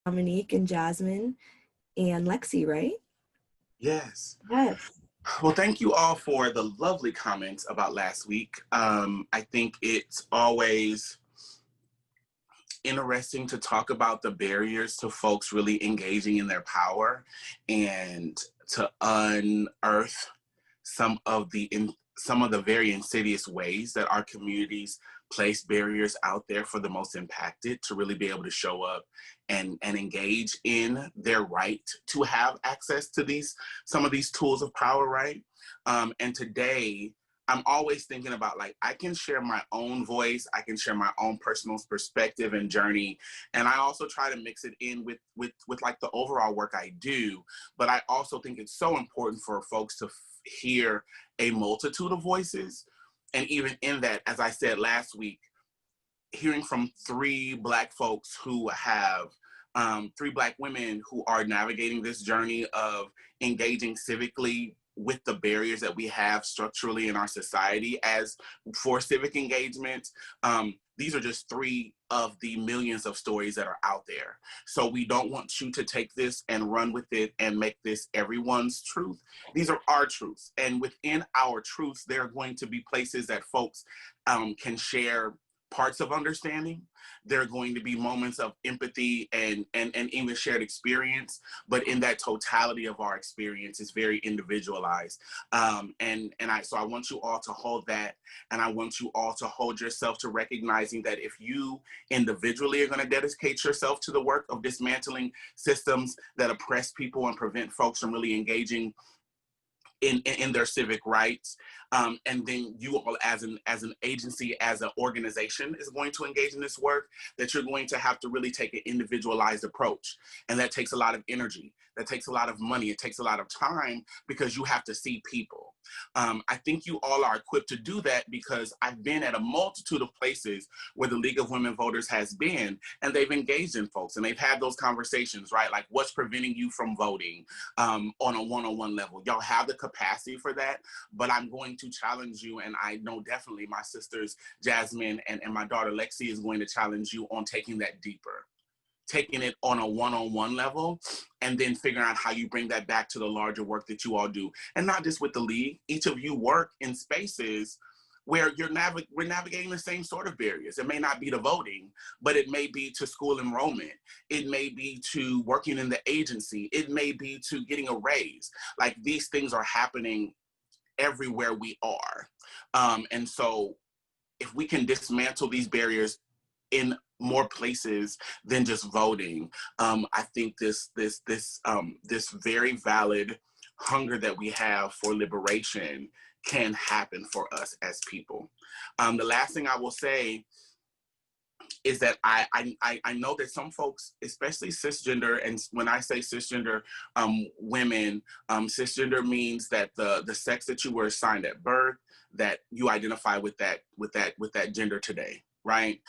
Dominique and Jasmine and Lexi, right? Yes. Yes. Well, thank you all for the lovely comments about last week. I think it's always interesting to talk about the barriers to folks really engaging in their power and to unearth some of the some of the very insidious ways that our communities place barriers out there for the most impacted to really be able to show up and engage in their right to have access to these some of these tools of power, right? And today I'm always thinking about, like, I can share my own voice, I can share my own personal perspective and journey, and I also try to mix it in with like the overall work I do. But I also think it's so important for folks to hear a multitude of voices, and even in that, as I said last week, hearing from three Black folks who have three Black women who are navigating this journey of engaging civically with the barriers that we have structurally in our society as for civic engagement. These are just three of the millions of stories that are out there. So we don't want you to take this and run with it and make this everyone's truth. These are our truths. And within our truths, there are going to be places that folks can share parts of understanding. There are going to be moments of empathy and even shared experience, but in that totality of our experience is very individualized. So I want you all to hold that, and I want you all to hold yourself to recognizing that if you individually are going to dedicate yourself to the work of dismantling systems that oppress people and prevent folks from really engaging in their civic rights, and then you all as an agency, as an organization is going to engage in this work, that you're going to have to really take an individualized approach. And that takes a lot of energy, that takes a lot of money, it takes a lot of time, because you have to see people. I think you all are equipped to do that, because I've been at a multitude of places where the League of Women Voters has been, and they've engaged in folks and they've had those conversations, right? Like, what's preventing you from voting on a one-on-one level? Y'all have the capacity for that, but I'm going to challenge you, and I know definitely my sisters Jasmine and my daughter Lexi is going to challenge you on taking that deeper, taking it on a one-on-one level, and then figuring out how you bring that back to the larger work that you all do. And not just with the league, each of you work in spaces where we're navigating the same sort of barriers. It may not be to voting, but it may be to school enrollment. It may be to working in the agency. It may be to getting a raise. Like, these things are happening everywhere we are. And so if we can dismantle these barriers in more places than just voting, I think this very valid hunger that we have for liberation can happen for us as people. The last thing I will say is that I know that some folks, especially cisgender, and when I say cisgender women, cisgender means that the sex that you were assigned at birth, that you identify with that gender today, right?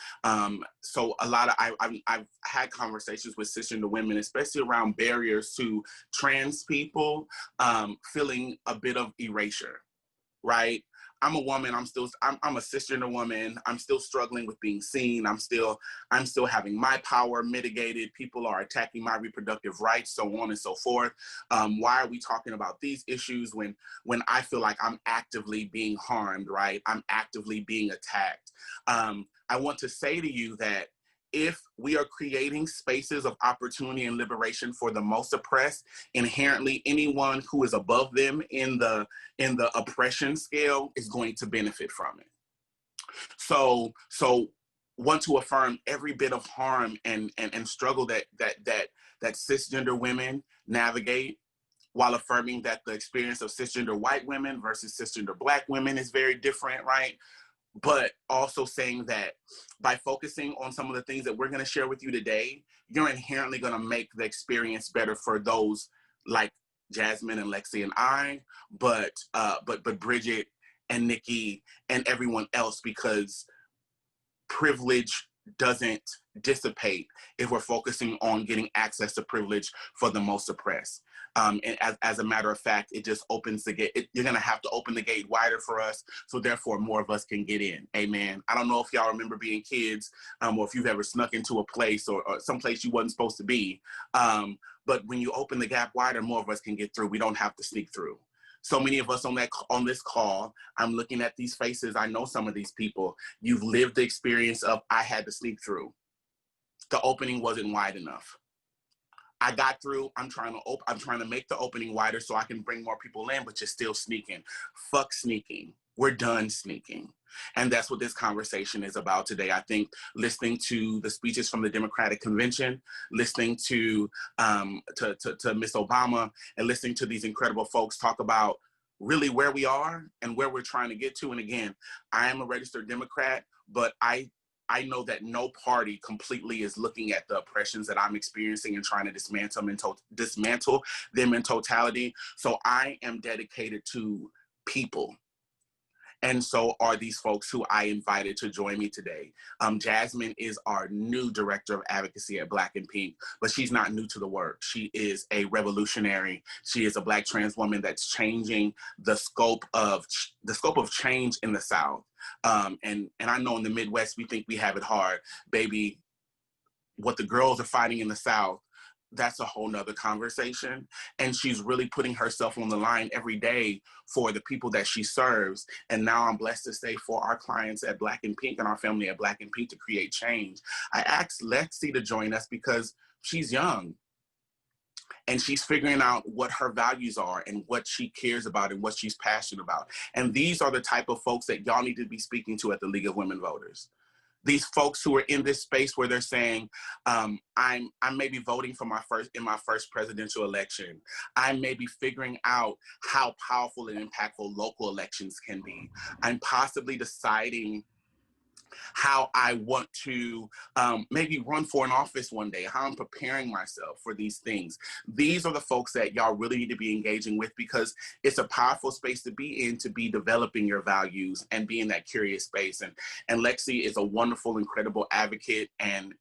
So a lot of I've had conversations with cisgender women, especially around barriers to trans people feeling a bit of erasure, right? I'm a woman. I'm a cisgender woman. I'm still struggling with being seen. I'm still having my power mitigated. People are attacking my reproductive rights, so on and so forth. Why are we talking about these issues when I feel like I'm actively being harmed, right? I'm actively being attacked. I want to say to you that if we are creating spaces of opportunity and liberation for the most oppressed, inherently anyone who is above them in the oppression scale is going to benefit from it. So want to affirm every bit of harm and struggle that cisgender women navigate, while affirming that the experience of cisgender white women versus cisgender Black women is very different, right? But also saying that by focusing on some of the things that we're going to share with you today, you're inherently going to make the experience better for those like Jasmine and Lexi and I, but Bridget and Nikki and everyone else, because privilege doesn't dissipate if we're focusing on getting access to privilege for the most oppressed. And as a matter of fact, it just opens the gate. You're going to have to open the gate wider for us, so therefore more of us can get in. Amen. I don't know if y'all remember being kids, or if you've ever snuck into a place or some place you wasn't supposed to be. But when you open the gap wider, more of us can get through. We don't have to sneak through. So many of us on this call, I'm looking at these faces. I know some of these people. You've lived the experience of, I had to sneak through. The opening wasn't wide enough. I got through. I'm trying to make the opening wider so I can bring more people in, but you're still sneaking. Fuck sneaking. We're done sneaking. And that's what this conversation is about today. I think listening to the speeches from the Democratic Convention, listening to Miss Obama, and listening to these incredible folks talk about really where we are and where we're trying to get to. And again, I am a registered Democrat, but I know that no party completely is looking at the oppressions that I'm experiencing and trying to dismantle them in totality. So I am dedicated to people. And so are these folks who I invited to join me today. Jasmine is our new director of advocacy at Black and Pink, but she's not new to the work. She is a revolutionary. She is a Black trans woman that's changing the scope of change in the South. And I know in the Midwest, we think we have it hard. Baby, what the girls are fighting in the South, that's a whole nother conversation. And she's really putting herself on the line every day for the people that she serves. And now I'm blessed to say for our clients at Black and Pink and our family at Black and Pink to create change. I asked Lexi to join us because she's young and she's figuring out what her values are and what she cares about and what she's passionate about. And these are the type of folks that y'all need to be speaking to at the League of Women Voters. These folks who are in this space where they're saying, I'm maybe voting for my first presidential election. I may be figuring out how powerful and impactful local elections can be. I'm possibly deciding how I want to maybe run for an office one day, how I'm preparing myself for these things. These are the folks that y'all really need to be engaging with, because it's a powerful space to be in, to be developing your values and be in that curious space. And Lexi is a wonderful, incredible advocate and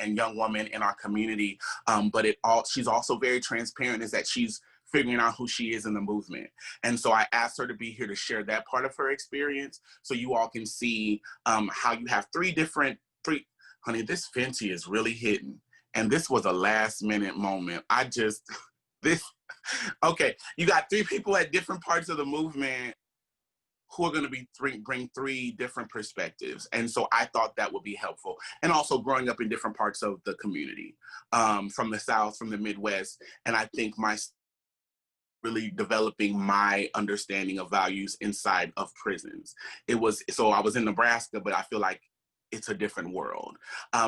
young woman in our community. But she's also very transparent, is that she's figuring out who she is in the movement. And so I asked her to be here to share that part of her experience so you all can see how you have three, honey, this Fenty is really hitting. And this was a last minute moment. Okay, you got three people at different parts of the movement who are going to bring three different perspectives. And so I thought that would be helpful. And also growing up in different parts of the community, from the South, from the Midwest. And I think really developing my understanding of values inside of prisons. So I was in Nebraska, but I feel like it's a different world.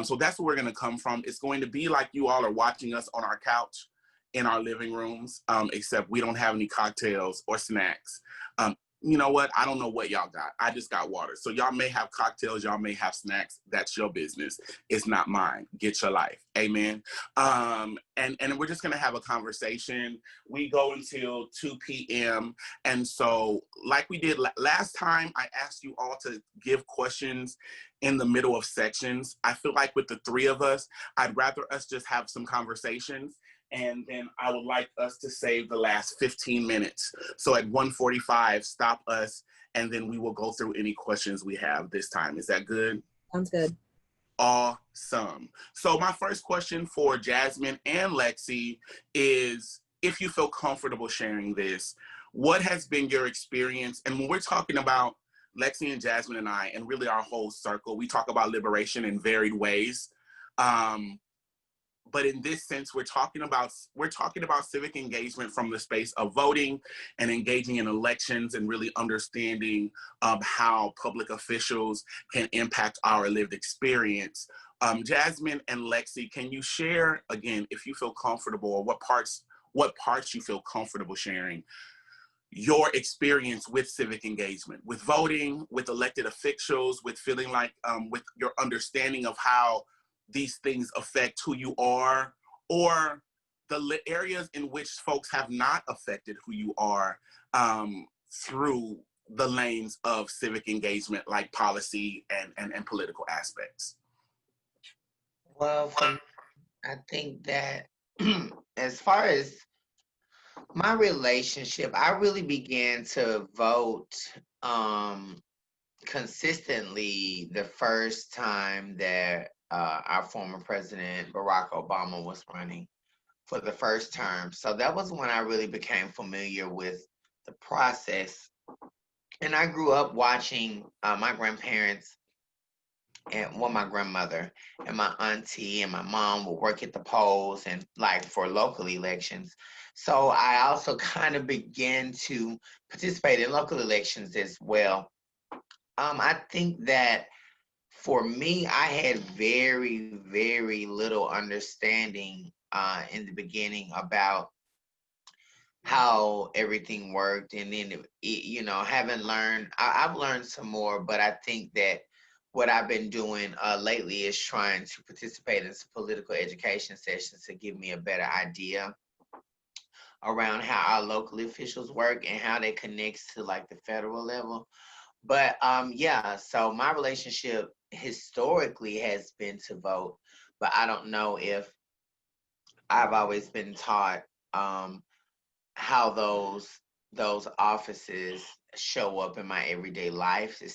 So that's where we're gonna come from. It's going to be like you all are watching us on our couch in our living rooms, except we don't have any cocktails or snacks. You know what? I don't know what y'all got. I just got water. So y'all may have cocktails, y'all may have snacks. That's your business. It's not mine. Get your life. Amen. And we're just gonna have a conversation. We go until 2 p.m. And so like we did last time, I asked you all to give questions in the middle of sections. I feel like with the three of us, I'd rather us just have some conversations. And then I would like us to save the last 15 minutes. So at 1:45, stop us, and then we will go through any questions we have this time. Is that good? Sounds good. Awesome. So my first question for Jasmine and Lexi is, if you feel comfortable sharing this, what has been your experience? And when we're talking about Lexi and Jasmine and I, and really our whole circle, we talk about liberation in varied ways. But in this sense, we're talking about civic engagement from the space of voting and engaging in elections and really understanding how public officials can impact our lived experience. Jasmine and Lexi, can you share, again, if you feel comfortable, or what parts you feel comfortable sharing, your experience with civic engagement, with voting, with elected officials, with feeling like, with your understanding of how these things affect who you are, or the areas in which folks have not affected who you are through the lanes of civic engagement, like policy and political aspects. Well, for me, I think that as far as my relationship, I really began to vote um, consistently the first time that our former president Barack Obama was running for the first term. So that was when I really became familiar with the process. And I grew up watching my grandparents and well, my grandmother and my auntie and my mom would work at the polls and like for local elections. So I also kind of began to participate in local elections as well. I think that for me, I had very, very little understanding in the beginning about how everything worked, and then haven't learned. I've learned some more, but I think that what I've been doing lately is trying to participate in some political education sessions to give me a better idea around how our local officials work and how they connects to like the federal level. But yeah, so my relationship historically has been to vote, but I don't know if I've always been taught um, how those offices show up in my everyday life,